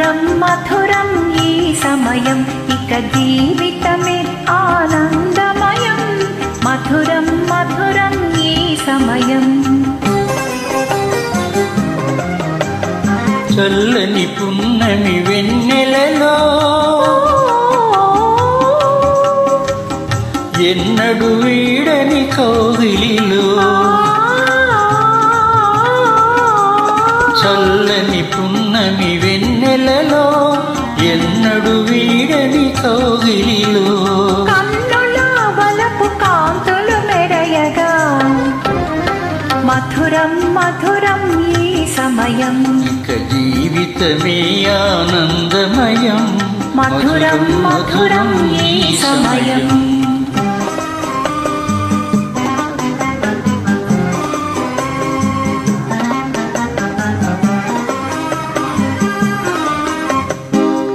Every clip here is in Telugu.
మధురం మధురం ఈ సమయం ఇక జీవితమే ఆనందమయం మధురం మధురం ఈ సమయం చల్లని పున్నమి వెన్నెలలో ఎన్నడు వీడని కౌగిలిలో చల్లని పున్నమి వెన్నెలలో ఎన్నడు వీడని కౌగిలిలో కన్నుల వలపు కాంతులు మెరయగా మధురం మధురం ఈ సమయం ఇక జీవితమే ఆనందమయం మధురం మధురం ఈ సమయం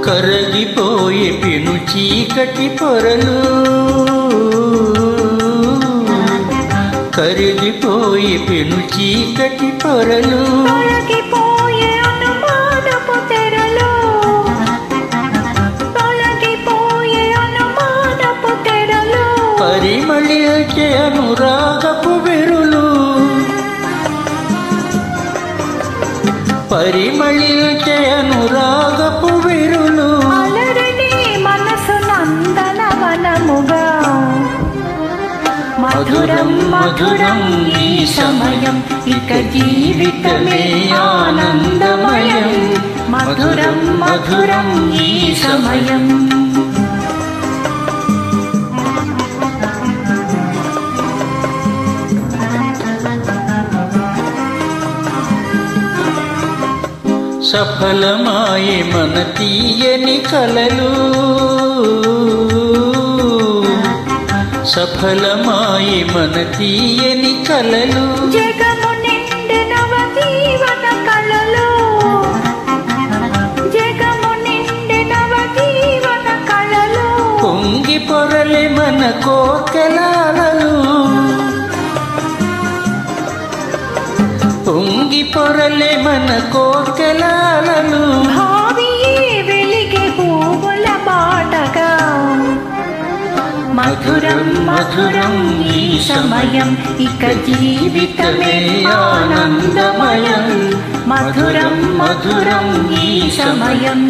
కరగిపోయే పెను చీకటి పొరలు కరిగిపోయే పెను చీకటి పొరలు తొలగిపోయే అనుమానపు తెరలు తొలగిపోయే అనుమానపు తెరలు పరిమళించే అనురాగపు విరులు పరిమళించే అనురాగపు విరులు అలరని మనసు నందనవనముగా మధురం మధురం ఈ సమయం ఇక జీవితమే ఆనందమయం మధురం మధురం ఈ సమయం సఫలమాయే మన తీయని కలలు సఫలమాయే మన తీయని కలలు జగము నిండి నవజీవన కళలు జగము నిండి నవజీవన కళలు పొంగి పొరలే మన కోర్కెలాలలు పొంగి పొరలే మన కోర్కెలాలలు భావి వెలిగే పువ్వుల బాటగా మధురం మధురం ఈ సమయం ఇక జీవితమే ఆనందమయం మధురం మధురం ఈ సమయం